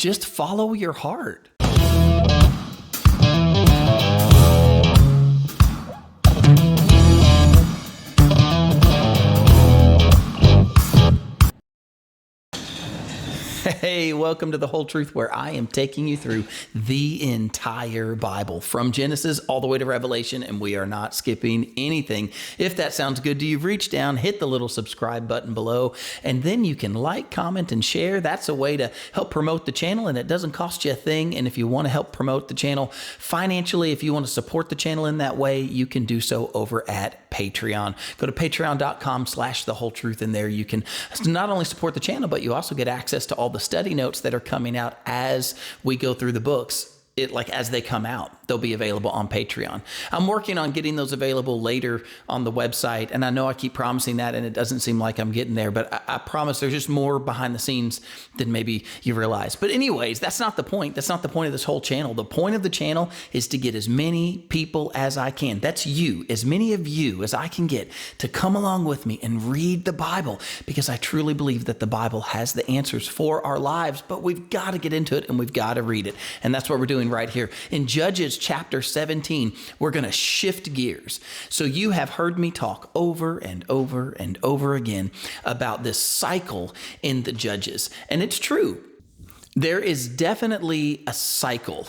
just follow your heart. Hey, welcome to The Whole Truth, where I am taking you through the entire Bible from Genesis all the way to Revelation, and we are not skipping anything. If that sounds good to you, reach down, hit the little subscribe button below, and then you can like, comment, and share. That's a way to help promote the channel, and it doesn't cost you a thing. And if you want to help promote the channel financially, if you want to support the channel in that way, you can do so over at Patreon. Go to patreon.com/thewholetruth, and there you can not only support the channel, but you also get access to all the study notes that are coming out as we go through the books. As they come out, they'll be available on Patreon. I'm working on getting those available later on the website, and I know I keep promising that, and it doesn't seem like I'm getting there, but I promise there's just more behind the scenes than maybe you realize. But anyways, that's not the point. That's not the point of this whole channel. The point of the channel is to get as many people as I can. That's you, as many of you as I can get to come along with me and read the Bible, because I truly believe that the Bible has the answers for our lives, but we've got to get into it and we've got to read it. And that's what we're doing right here. In Judges chapter 17, we're going to shift gears. So you have heard me talk over and over and over again about this cycle in the Judges. And it's true. There is definitely a cycle.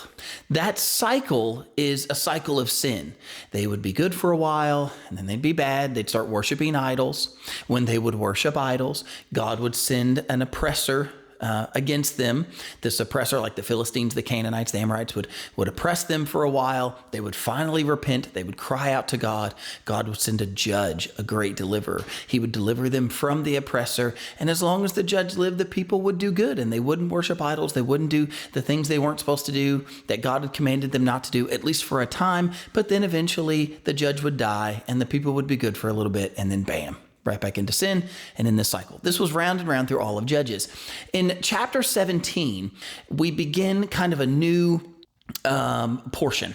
That cycle is a cycle of sin. They would be good for a while, and then they'd be bad. They'd start worshiping idols. When they would worship idols, God would send an oppressor against them. This oppressor, like the Philistines, the Canaanites, the Amorites, would oppress them for a while. They would finally repent. They would cry out to God. God would send a judge, a great deliverer. He would deliver them from the oppressor. And as long as the judge lived, the people would do good, and they wouldn't worship idols. They wouldn't do the things they weren't supposed to do, that God had commanded them not to do, at least for a time. But then eventually the judge would die, and the people would be good for a little bit, and then bam, right back into sin and in this cycle. This was round and round through all of Judges. In chapter 17, we begin kind of a new portion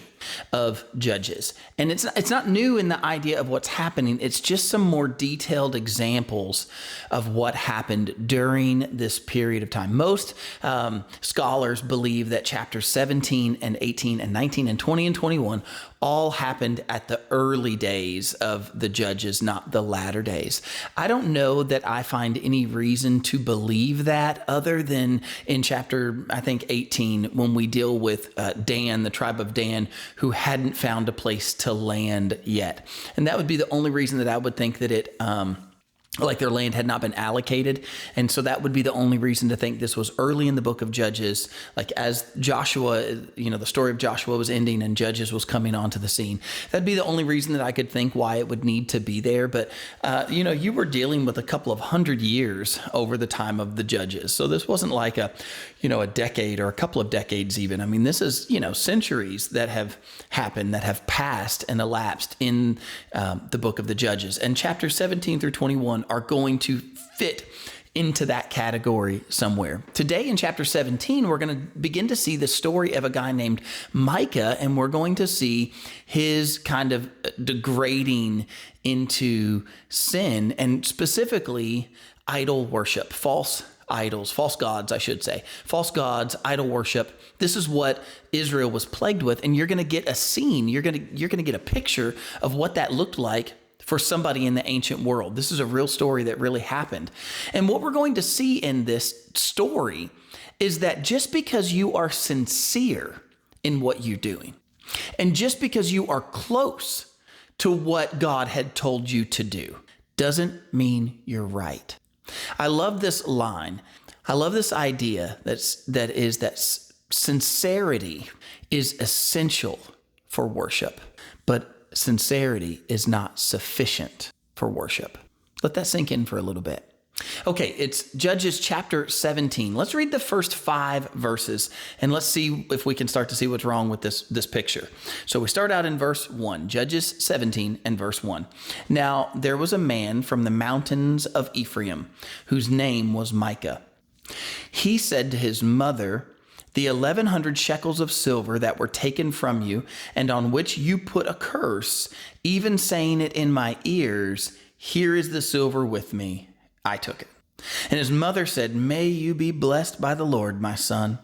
of Judges. And it's not new in the idea of what's happening. It's just some more detailed examples of what happened during this period of time. Most scholars believe that chapters 17 and 18 and 19 and 20 and 21 all happened at the early days of the Judges, not the latter days. I don't know that I find any reason to believe that, other than in chapter, I think, 18, when we deal with Dan, the tribe of Dan, who hadn't found a place to land yet. And that would be the only reason that I would think that it, like their land had not been allocated. And so that would be the only reason to think this was early in the book of Judges, like as Joshua, the story of Joshua was ending and Judges was coming onto the scene. That'd be the only reason that I could think why it would need to be there. But, you were dealing with a couple of 100 years over the time of the Judges. So this wasn't like a decade or a couple of decades even. I mean, this is, centuries that have happened, that have passed and elapsed in the book of the Judges. And chapters 17 through 21 are going to fit into that category somewhere. Today in chapter 17, we're going to begin to see the story of a guy named Micah, and we're going to see his kind of degrading into sin, and specifically idol worship, false idols, false gods, I should say. False gods, idol worship. This is what Israel was plagued with, and you're going to get a scene. You're going to get a picture of what that looked like for somebody in the ancient world. This is a real story that really happened. And what we're going to see in this story is that just because you are sincere in what you're doing, and just because you are close to what God had told you to do, doesn't mean you're right. I love this line. I love this idea that sincerity is essential for worship, but sincerity is not sufficient for worship. Let that sink in for a little bit. Okay, it's Judges chapter 17. Let's read the first 5 verses, and let's see if we can start to see what's wrong with this picture. So we start out in verse 1, Judges 17 and verse 1. Now there was a man from the mountains of Ephraim, whose name was Micah. He said to his mother, "The 1,100 shekels of silver that were taken from you, and on which you put a curse, even saying it in my ears, here is the silver with me. I took it." And his mother said, "May you be blessed by the Lord, my son."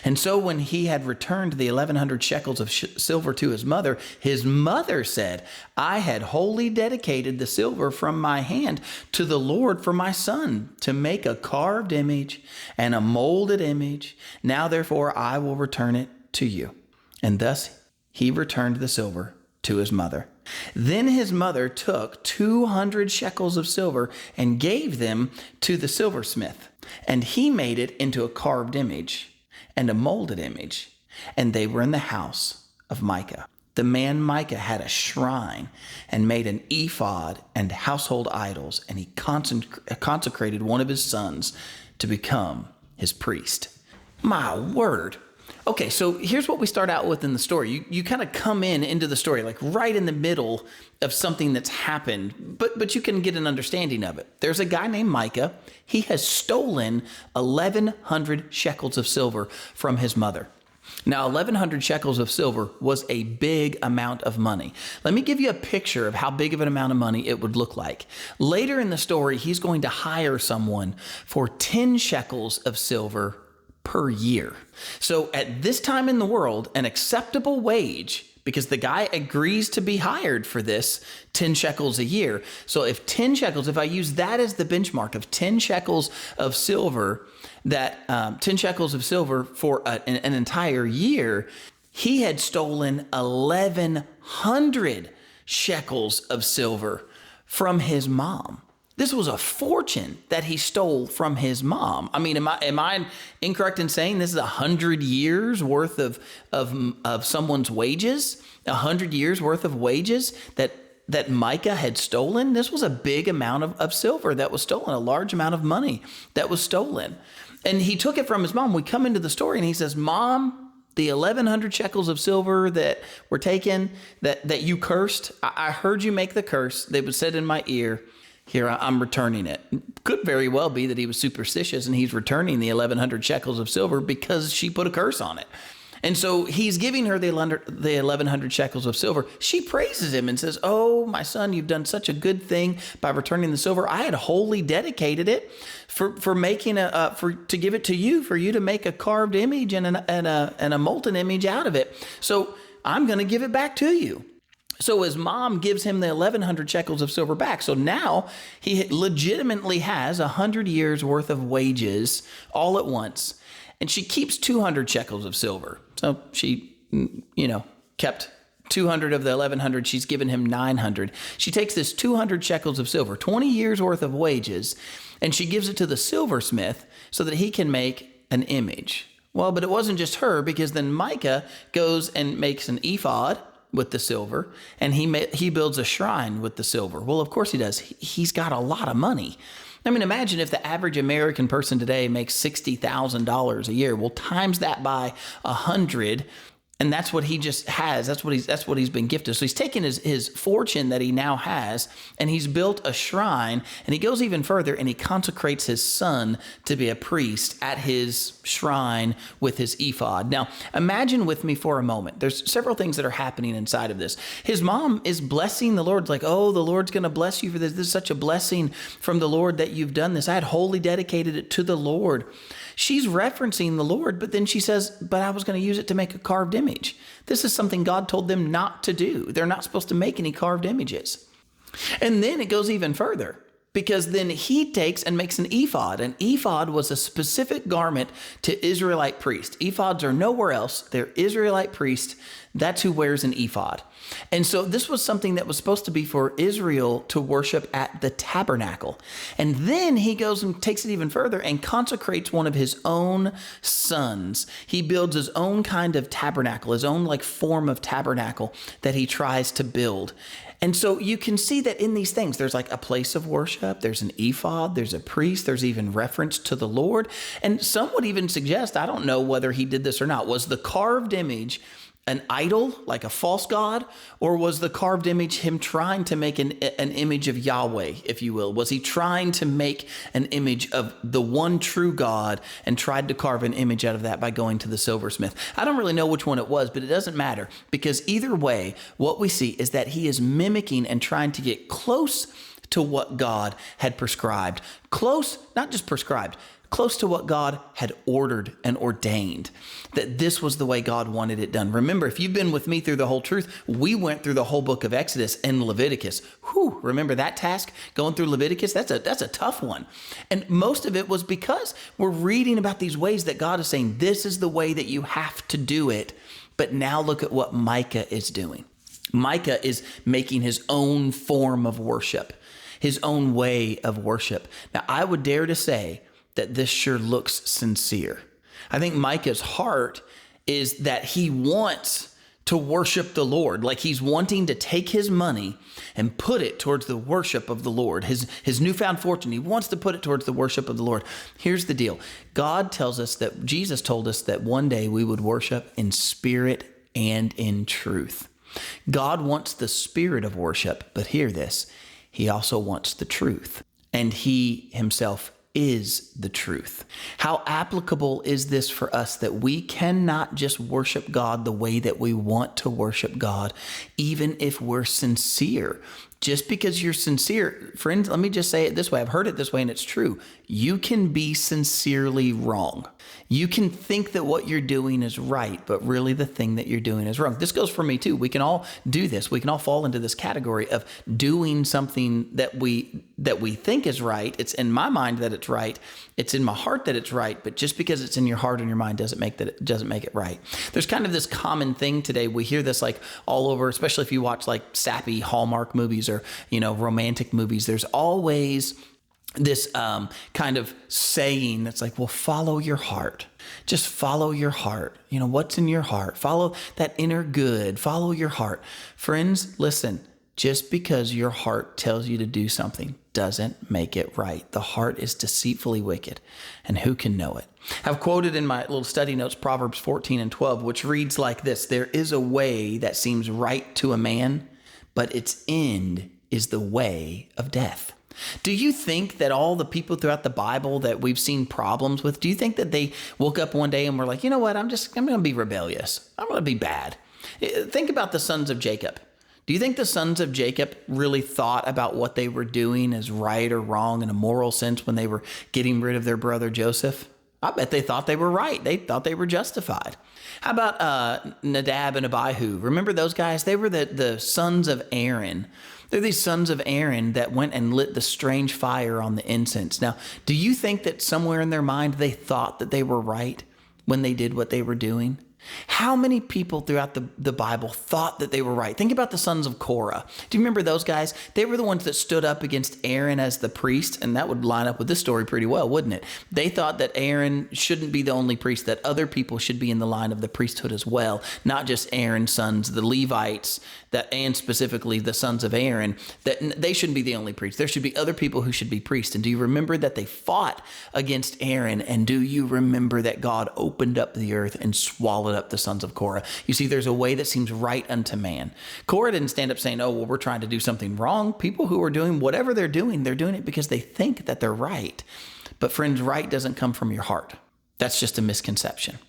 And so when he had returned the 1,100 shekels of silver to his mother said, I had wholly dedicated the silver from my hand to the Lord for my son to make a carved image and a molded image. Now, therefore, I will return it to you. And thus he returned the silver to his mother. Then his mother took 200 shekels of silver and gave them to the silversmith, and he made it into a carved image and a molded image, and they were in the house of Micah. The man Micah had a shrine and made an ephod and household idols, and he consecrated one of his sons to become his priest. My word. Okay, so here's what we start out with in the story. You kind of come into the story like right in the middle of something that's happened, but you can get an understanding of it. There's a guy named Micah. He has stolen 1,100 shekels of silver from his mother. Now, 1,100 shekels of silver was a big amount of money. Let me give you a picture of how big of an amount of money it would look like. Later in the story, he's going to hire someone for 10 shekels of silver per year. So at this time in the world, an acceptable wage, because the guy agrees to be hired for this, 10 shekels a year. So if 10 shekels, if I use that as the benchmark of 10 shekels of silver, 10 shekels of silver for an entire year, he had stolen 1,100 shekels of silver from his mom. This was a fortune that he stole from his mom. I mean, am I incorrect in saying this is 100 years worth of someone's wages? 100 years worth of wages that Micah had stolen? This was a big amount of silver that was stolen, a large amount of money that was stolen. And he took it from his mom. We come into the story and he says, Mom, the 1,100 shekels of silver that were taken, that you cursed, I heard you make the curse. They would said in my ear, here, I'm returning it. Could very well be that he was superstitious and he's returning the 1,100 shekels of silver because she put a curse on it. And so he's giving her the 1,100 shekels of silver. She praises him and says, oh, my son, you've done such a good thing by returning the silver. I had wholly dedicated it for making to give it to you, for you to make a carved image and a molten image out of it. So I'm going to give it back to you. So his mom gives him the 1,100 shekels of silver back. So now he legitimately has 100 years worth of wages all at once. And she keeps 200 shekels of silver. So she, kept 200 of the 1,100. She's given him 900. She takes this 200 shekels of silver, 20 years worth of wages, and she gives it to the silversmith so that he can make an image. Well, but it wasn't just her, because then Micah goes and makes an ephod with the silver, and he builds a shrine with the silver. Well, of course he does. He's got a lot of money. I mean, imagine if the average American person today makes $60,000 a year. Well, times that by 100, and that's what he just has. That's what he's been gifted. So he's taken his fortune that he now has, and he's built a shrine, and he goes even further, and he consecrates his son to be a priest at his shrine with his ephod. Now, imagine with me for a moment. There's several things that are happening inside of this. His mom is blessing the Lord. It's like, oh, the Lord's going to bless you for this. This is such a blessing from the Lord that you've done this. I had wholly dedicated it to the Lord. She's referencing the Lord, but then she says, but I was going to use it to make a carved image. This is something God told them not to do. They're not supposed to make any carved images. And then it goes even further, because then he takes and makes an ephod. An ephod was a specific garment to Israelite priests. Ephods are nowhere else. They're Israelite priests. That's who wears an ephod. And so this was something that was supposed to be for Israel to worship at the tabernacle. And then he goes and takes it even further and consecrates one of his own sons. He builds his own kind of tabernacle, his own form of tabernacle that he tries to build. And so you can see that in these things, there's a place of worship, there's an ephod, there's a priest, there's even reference to the Lord. And some would even suggest, I don't know whether he did this or not, was the carved image an idol, like a false god, or was the carved image him trying to make an image of Yahweh, if you will? Was he trying to make an image of the one true God and tried to carve an image out of that by going to the silversmith? I don't really know which one it was, but it doesn't matter, because either way, what we see is that he is mimicking and trying to get close to what God had prescribed. Close, not just prescribed, close to what God had ordered and ordained, that this was the way God wanted it done. Remember, if you've been with me through the whole truth, we went through the whole book of Exodus and Leviticus. Whew, remember that task, going through Leviticus? That's a tough one. And most of it was because we're reading about these ways that God is saying, this is the way that you have to do it. But now look at what Micah is doing. Micah is making his own form of worship, his own way of worship. Now, I would dare to say that this sure looks sincere. I think Micah's heart is that he wants to worship the Lord. Like he's wanting to take his money and put it towards the worship of the Lord. His newfound fortune, he wants to put it towards the worship of the Lord. Here's the deal. God tells us that Jesus told us that one day we would worship in spirit and in truth. God wants the spirit of worship, but hear this, he also wants the truth. And he himself is the truth. How applicable is this for us that we cannot just worship God the way that we want to worship God, even if we're sincere? Just because you're sincere, friends, let me just say it this way. I've heard it this way and it's true. You can be sincerely wrong. You can think that what you're doing is right, but really the thing that you're doing is wrong. This goes for me too. We can all do this. We can all fall into this category of doing something that we think is right. It's in my mind that it's right. It's in my heart that it's right. But just because it's in your heart and your mind doesn't make it right. There's kind of this common thing today. We hear this like all over, especially if you watch like sappy Hallmark movies or, romantic movies. There's always this kind of saying that's like, well, follow your heart. Just follow your heart. What's in your heart? Follow that inner good. Follow your heart. Friends, listen, just because your heart tells you to do something doesn't make it right. The heart is deceitfully wicked, and who can know it? I've quoted in my little study notes Proverbs 14:12, which reads like this: there is a way that seems right to a man, but its end is the way of death. Do you think that all the people throughout the Bible that we've seen problems with, do you think that they woke up one day and were like, you know what, I'm going to be rebellious. I'm going to be bad. Think about the sons of Jacob. Do you think the sons of Jacob really thought about what they were doing as right or wrong in a moral sense when they were getting rid of their brother Joseph? I bet they thought they were right. They thought they were justified. How about Nadab and Abihu? Remember those guys? They were the sons of Aaron. They're these sons of Aaron that went and lit the strange fire on the incense. Now, do you think that somewhere in their mind they thought that they were right when they did what they were doing? How many people throughout the Bible thought that they were right? Think about the sons of Korah. Do you remember those guys? They were the ones that stood up against Aaron as the priest, and that would line up with this story pretty well, wouldn't it? They thought that Aaron shouldn't be the only priest, that other people should be in the line of the priesthood as well, not just Aaron's sons, the Levites, and specifically the sons of Aaron, that they shouldn't be the only priests. There should be other people who should be priests. And do you remember that they fought against Aaron? And do you remember that God opened up the earth and swallowed up the sons of Korah? You see, there's a way that seems right unto man. Korah didn't stand up saying, oh, well, we're trying to do something wrong. People who are doing whatever they're doing it because they think that they're right. But friends, right doesn't come from your heart. That's just a misconception.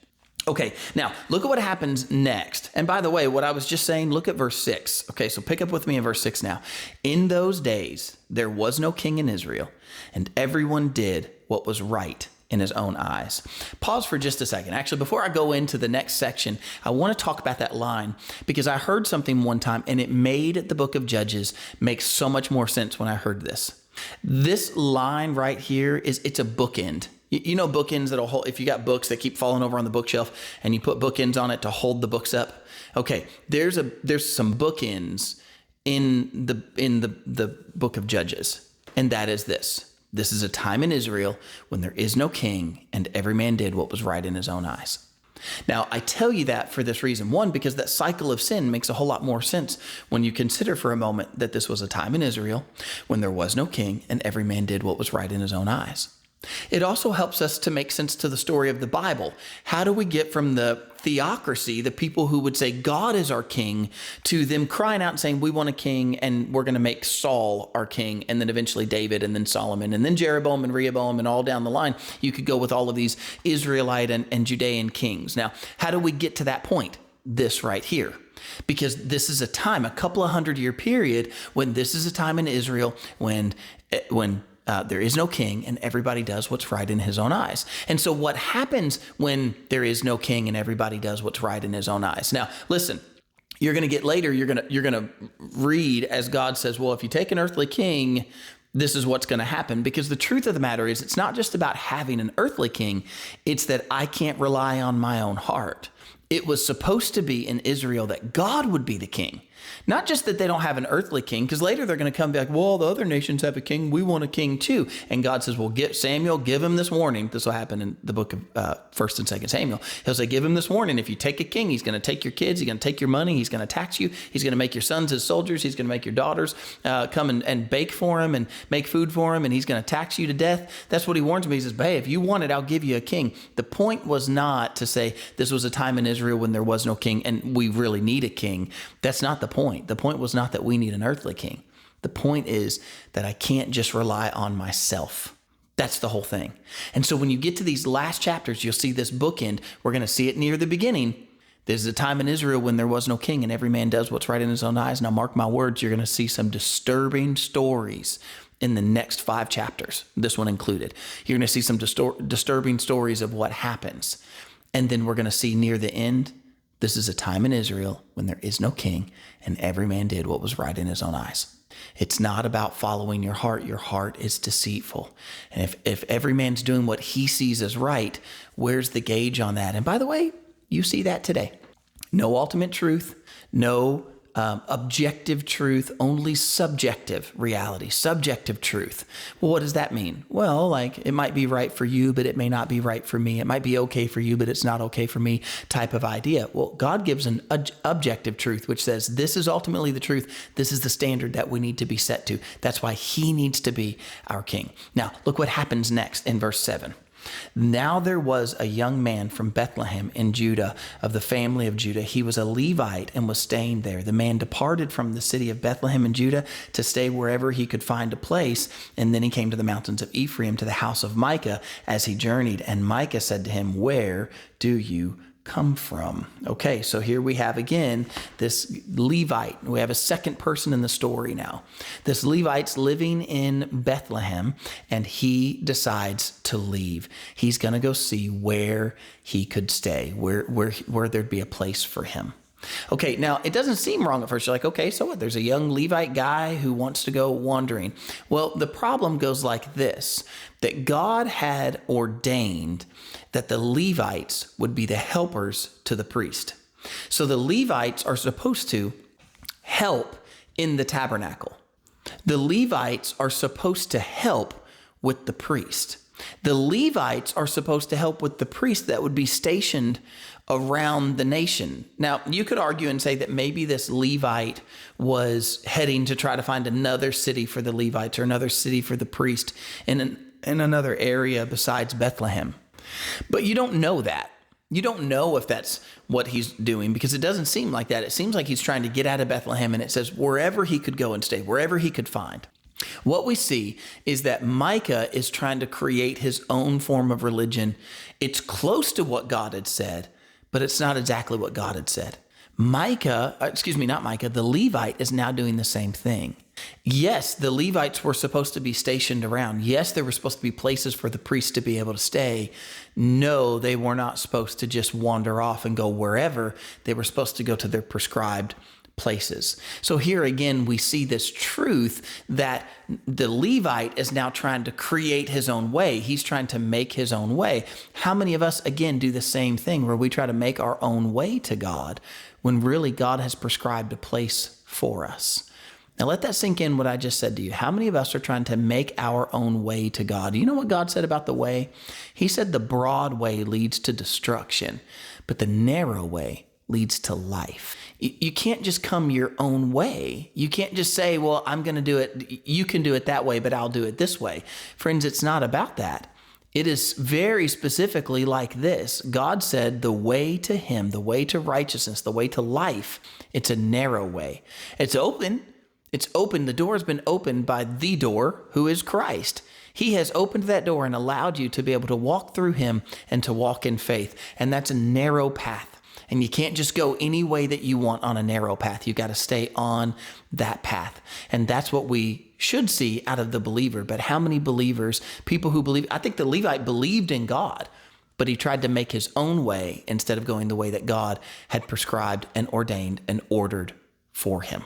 Okay, now look at what happens next. And by the way, what I was just saying, look at verse 6. Okay, so pick up with me in verse 6 now. In those days, there was no king in Israel, and everyone did what was right in his own eyes. Pause for just a second. Actually, before I go into the next section, I want to talk about that line because I heard something one time and it made the book of Judges make so much more sense when I heard this. This line right here it's a bookend. You know bookends that'll hold, if you got books that keep falling over on the bookshelf and you put bookends on it to hold the books up. Okay, there's some bookends in the book of Judges, and that is this. This is a time in Israel when there is no king and every man did what was right in his own eyes. Now, I tell you that for this reason. One, because that cycle of sin makes a whole lot more sense when you consider for a moment that this was a time in Israel when there was no king and every man did what was right in his own eyes. It also helps us to make sense to the story of the Bible. How do we get from the theocracy, the people who would say God is our king, to them crying out and saying, we want a king and we're going to make Saul our king, and then eventually David, and then Solomon, and then Jeroboam and Rehoboam, and all down the line. You could go with all of these Israelite and Judean kings. Now, how do we get to that point? This right here. Because this is a time, a couple of 100-year period, when this is a time in Israel when there is no king, and everybody does what's right in his own eyes. And so what happens when there is no king and everybody does what's right in his own eyes? Now, listen, you're going to get later, you're going to read as God says, well, if you take an earthly king, this is what's going to happen. Because the truth of the matter is, it's not just about having an earthly king. It's that I can't rely on my own heart. It was supposed to be in Israel that God would be the king. Not just that they don't have an earthly king, because later they're going to come back, well, the other nations have a king. We want a king too. And God says, well, Samuel, give him this warning. This will happen in the book of 1st and 2nd Samuel. He'll say, give him this warning. If you take a king, he's going to take your kids. He's going to take your money. He's going to tax you. He's going to make your sons his soldiers. He's going to make your daughters come and bake for him and make food for him. And he's going to tax you to death. That's what he warns me. He says, hey, if you want it, I'll give you a king. The point was not to say this was a time in Israel when there was no king and we really need a king. That's not the point. The point was not that we need an earthly king. The point is that I can't just rely on myself. That's the whole thing. And so when you get to these last chapters, you'll see this bookend. We're going to see it near the beginning. There's a time in Israel when there was no king and every man does what's right in his own eyes. Now, mark my words, you're going to see some disturbing stories in the next 5 chapters, this one included. You're going to see some disturbing stories of what happens. And then we're going to see near the end, this is a time in Israel when there is no king and every man did what was right in his own eyes. It's not about following your heart. Your heart is deceitful. And if every man's doing what he sees as right, where's the gauge on that? And by the way, you see that today. No ultimate truth, no objective truth, only subjective reality, subjective truth. Well, what does that mean? Well, like it might be right for you, but it may not be right for me. It might be okay for you, but it's not okay for me type of idea. Well, God gives an objective truth, which says this is ultimately the truth. This is the standard that we need to be set to. That's why he needs to be our king. Now, look what happens next in verse 7. Now there was a young man from Bethlehem in Judah, of the family of Judah. He was a Levite and was staying there. The man departed from the city of Bethlehem in Judah to stay wherever he could find a place. And then he came to the mountains of Ephraim, to the house of Micah, as he journeyed. And Micah said to him, where do you come from? Okay, so here we have again this Levite. We have a second person in the story now. This Levite's living in Bethlehem and he decides to leave. He's going to go see where he could stay, where there'd be a place for him. Okay, now it doesn't seem wrong at first. You're like, okay, so what? There's a young Levite guy who wants to go wandering. Well, the problem goes like this, that God had ordained that the Levites would be the helpers to the priest. So the Levites are supposed to help in the tabernacle. The Levites are supposed to help with the priest. The Levites are supposed to help with the priest that would be stationed around the nation. Now, you could argue and say that maybe this Levite was heading to try to find another city for the Levites or another city for the priest in another area besides Bethlehem. But you don't know that. You don't know if that's what he's doing because it doesn't seem like that. It seems like he's trying to get out of Bethlehem, and it says wherever he could go and stay, wherever he could find. What we see is that Micah is trying to create his own form of religion. It's close to what God had said, but it's not exactly what God had said. The Levite is now doing the same thing. Yes, the Levites were supposed to be stationed around. Yes, there were supposed to be places for the priests to be able to stay. No, they were not supposed to just wander off and go wherever. They were supposed to go to their prescribed places. So here again, we see this truth that the Levite is now trying to create his own way. He's trying to make his own way. How many of us, again, do the same thing where we try to make our own way to God when really God has prescribed a place for us? Now let that sink in what I just said to you. How many of us are trying to make our own way to God? You know what God said about the way? He said the broad way leads to destruction, but the narrow way leads to life. You can't just come your own way. You can't just say, well, I'm going to do it. You can do it that way, but I'll do it this way. Friends, it's not about that. It is very specifically like this. God said the way to him, the way to righteousness, the way to life, it's a narrow way. It's open. It's open. The door has been opened by the door, who is Christ. He has opened that door and allowed you to be able to walk through him and to walk in faith. And that's a narrow path. And you can't just go any way that you want on a narrow path. You got to stay on that path. And that's what we should see out of the believer. But how many believers, people who believe, I think the Levite believed in God, but he tried to make his own way instead of going the way that God had prescribed and ordained and ordered for him.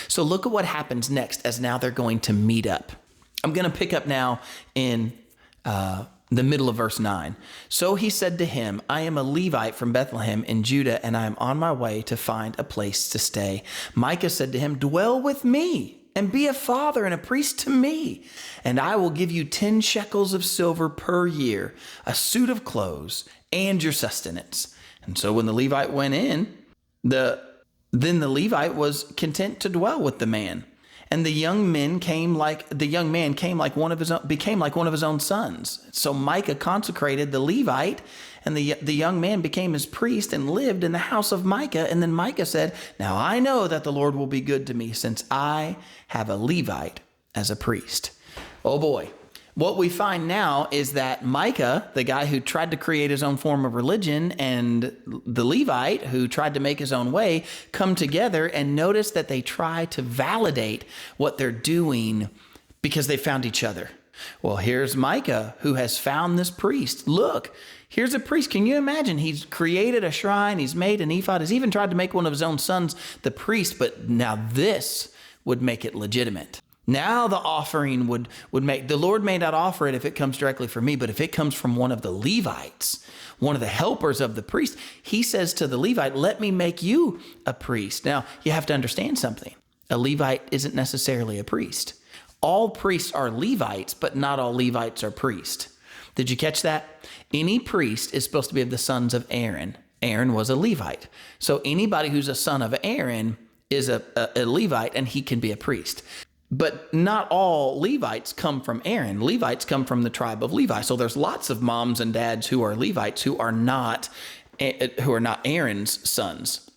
So look at what happens next as now they're going to meet up. I'm going to pick up now in the middle of verse 9. So he said to him, I am a Levite from Bethlehem in Judah, and I am on my way to find a place to stay. Micah said to him, dwell with me and be a father and a priest to me, and I will give you 10 shekels of silver per year, a suit of clothes, and your sustenance. And so when the Levite went in, then the Levite was content to dwell with the man. And the young man became like one of his own sons. So Micah consecrated the Levite, and the young man became his priest and lived in the house of Micah. And then Micah said, now I know that the Lord will be good to me, since I have a Levite as a priest. Oh boy. What we find now is that Micah, the guy who tried to create his own form of religion, and the Levite who tried to make his own way, come together, and notice that they try to validate what they're doing because they found each other. Well, here's Micah who has found this priest. Look, here's a priest. Can you imagine? He's created a shrine. He's made an ephod. He's even tried to make one of his own sons the priest, but now this would make it legitimate. Now the offering would make, the Lord may not offer it if it comes directly from me, but if it comes from one of the Levites, one of the helpers of the priest, he says to the Levite, let me make you a priest. Now you have to understand something. A Levite isn't necessarily a priest. All priests are Levites, but not all Levites are priests. Did you catch that? Any priest is supposed to be of the sons of Aaron. Aaron was a Levite. So anybody who's a son of Aaron is a Levite, and he can be a priest. But not all Levites come from Aaron. Levites come from the tribe of Levi. So there's lots of moms and dads who are Levites who are not Aaron's sons.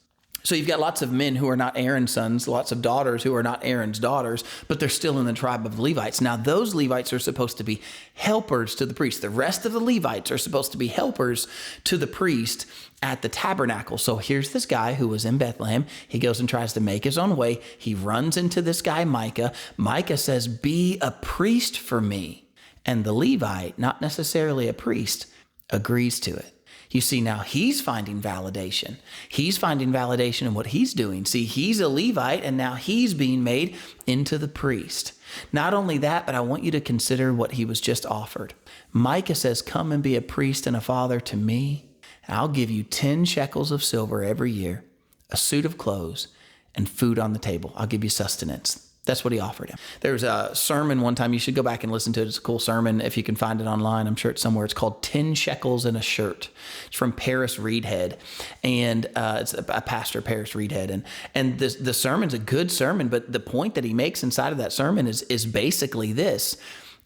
So you've got lots of men who are not Aaron's sons, lots of daughters who are not Aaron's daughters, but they're still in the tribe of Levites. Now those Levites are supposed to be helpers to the priest. The rest of the Levites are supposed to be helpers to the priest at the tabernacle. So here's this guy who was in Bethlehem. He goes and tries to make his own way. He runs into this guy, Micah. Micah says, be a priest for me. And the Levite, not necessarily a priest, agrees to it. You see, now he's finding validation. He's finding validation in what he's doing. See, he's a Levite, and now he's being made into the priest. Not only that, but I want you to consider what he was just offered. Micah says, come and be a priest and a father to me. I'll give you 10 shekels of silver every year, a suit of clothes, and food on the table. I'll give you sustenance. That's what he offered him. There's a sermon one time. You should go back and listen to it. It's a cool sermon. If you can find it online, I'm sure it's somewhere. It's called 10 Shekels in a Shirt. It's from Paris Reedhead. And it's a pastor, Paris Reedhead. And the sermon's a good sermon, but the point that he makes inside of that sermon is basically this.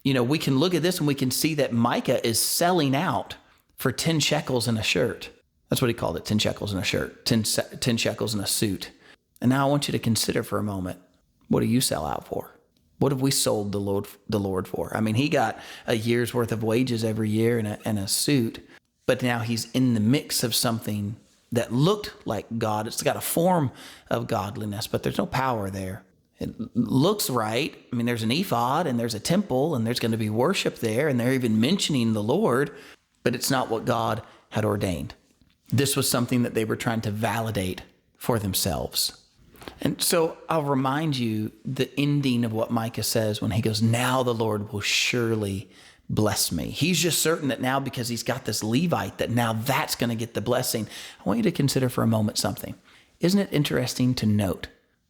You know, we can look at this and we can see that Micah is selling out for 10 shekels in a shirt. That's what he called it, 10 shekels in a shirt, 10 shekels in a suit. And now I want you to consider for a moment, what do you sell out for? What have we sold the Lord for? I mean, he got a year's worth of wages every year and a suit, but now he's in the mix of something that looked like God. It's got a form of godliness, but there's no power there. It looks right. I mean, there's an ephod and there's a temple and there's going to be worship there, and they're even mentioning the Lord, but it's not what God had ordained. This was something that they were trying to validate for themselves. And so I'll remind you the ending of what Micah says when he goes, now the Lord will surely bless me. He's just certain that now, because he's got this Levite, that now that's going to get the blessing. I want you to consider for a moment something. Isn't it interesting to note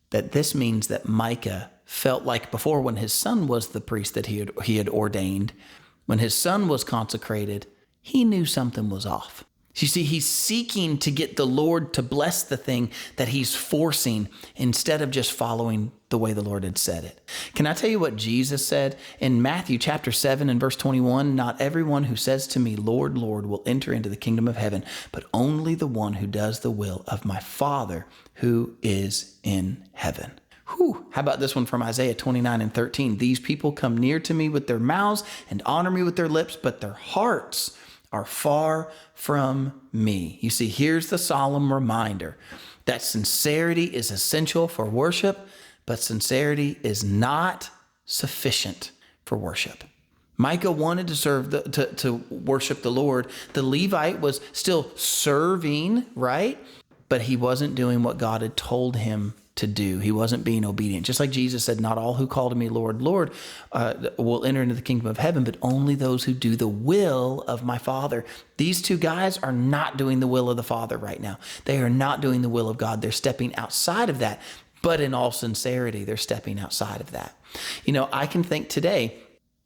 that this means that Micah felt like before, when his son was the priest that he had ordained, when his son was consecrated, he knew something was off. You see, he's seeking to get the Lord to bless the thing that he's forcing instead of just following the way the Lord had said it. Can I tell you what Jesus said in Matthew chapter 7 and verse 21? Not everyone who says to me, Lord, Lord, will enter into the kingdom of heaven, but only the one who does the will of my Father who is in heaven. Whew. How about this one from Isaiah 29 and 13? These people come near to me with their mouths and honor me with their lips, but their hearts are far from me. You see, here's the solemn reminder that sincerity is essential for worship, but sincerity is not sufficient for worship. Micah wanted to serve to worship the Lord. The Levite was still serving, right? But he wasn't doing what God had told him to do. He wasn't being obedient. Just like Jesus said, not all who call to me, Lord, Lord, will enter into the kingdom of heaven, but only those who do the will of my Father. These two guys are not doing the will of the Father right now. They are not doing the will of God. They're stepping outside of that, but in all sincerity, they're stepping outside of that. You know, I can think today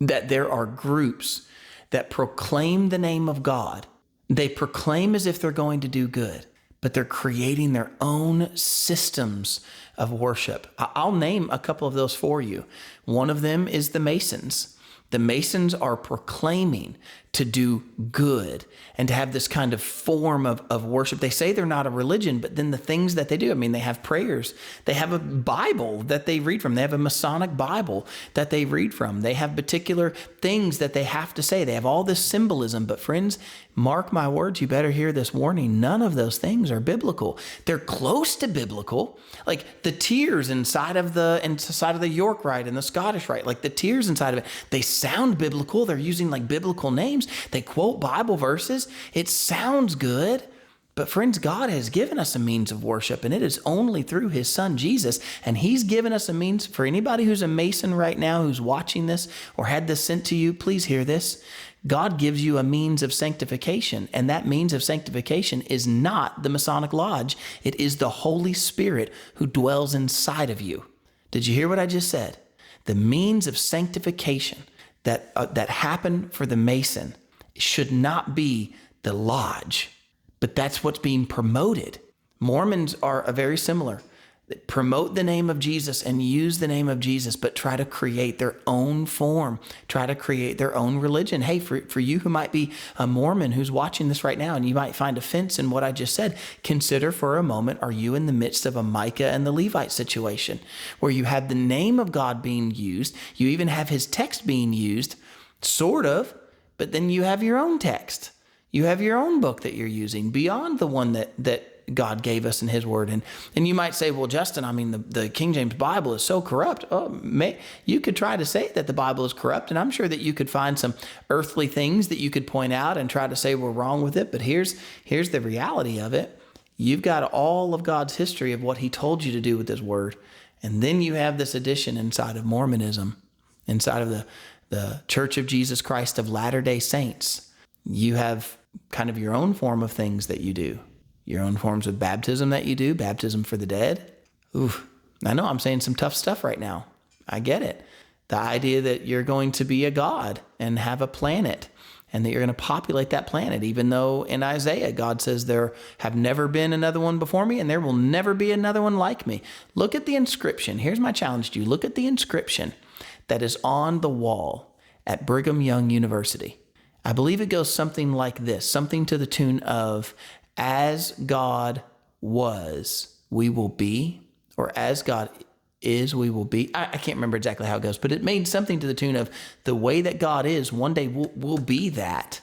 that there are groups that proclaim the name of God. They proclaim as if they're going to do good, but they're creating their own systems of worship. I'll name a couple of those for you. One of them is the Masons. The Masons are proclaiming to do good and to have this kind of form of worship. They say they're not a religion, but then the things that they do, I mean, they have prayers. They have a Bible that they read from. They have a Masonic Bible that they read from. They have particular things that they have to say. They have all this symbolism. But friends, mark my words, you better hear this warning. None of those things are biblical. They're close to biblical. Like the tears inside of the York Rite and the Scottish Rite, like the tears inside of it, they sound biblical. They're using like biblical names. They quote Bible verses. It sounds good. But friends, God has given us a means of worship, and it is only through his son, Jesus. And he's given us a means for anybody who's a Mason right now, who's watching this or had this sent to you. Please hear this. God gives you a means of sanctification, and that means of sanctification is not the Masonic Lodge. It is the Holy Spirit who dwells inside of you. Did you hear what I just said? The means of sanctification that happened for the Mason should not be the lodge, but that's what's being promoted. Mormons are very similar. They promote the name of Jesus and use the name of Jesus, but try to create their own form, try to create their own religion. Hey, for you who might be a Mormon who's watching this right now and you might find offense in what I just said, consider for a moment, are you in the midst of a Micah and the Levite situation where you have the name of God being used, you even have his text being used, sort of, but then you have your own text. You have your own book that you're using beyond the one that God gave us in his word. And you might say, well, Justin, I mean, the King James Bible is so corrupt. You could try to say that the Bible is corrupt, and I'm sure that you could find some earthly things that you could point out and try to say we're wrong with it. But here's the reality of it. You've got all of God's history of what he told you to do with his word. And then you have this addition inside of Mormonism, inside of the Church of Jesus Christ of Latter-day Saints. You have kind of your own form of things that you do. Your own forms of baptism that you do, baptism for the dead. Oof, I know I'm saying some tough stuff right now. I get it. The idea that you're going to be a god and have a planet and that you're going to populate that planet, even though in Isaiah, God says there have never been another one before me and there will never be another one like me. Look at the inscription. Here's my challenge to you. Look at the inscription that is on the wall at Brigham Young University. I believe it goes something like this, something to the tune of, as God was, we will be, or as God is, we will be. I can't remember exactly how it goes, but it made something to the tune of, the way that God is, one day we'll be that.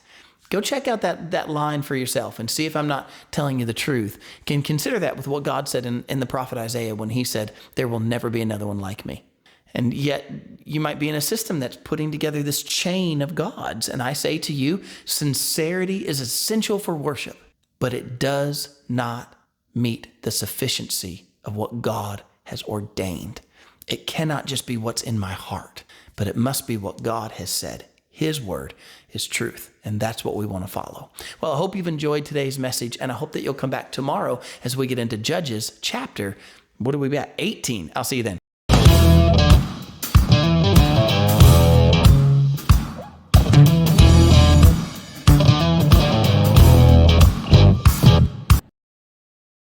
Go check out that line for yourself and see if I'm not telling you the truth. Can consider that with what God said in the prophet Isaiah when he said, there will never be another one like me. And yet you might be in a system that's putting together this chain of gods. And I say to you, sincerity is essential for worship, but it does not meet the sufficiency of what God has ordained. It cannot just be what's in my heart, but it must be what God has said. His word is truth, and that's what we want to follow. Well, I hope you've enjoyed today's message, and I hope that you'll come back tomorrow as we get into Judges chapter, what are we at? 18. I'll see you then.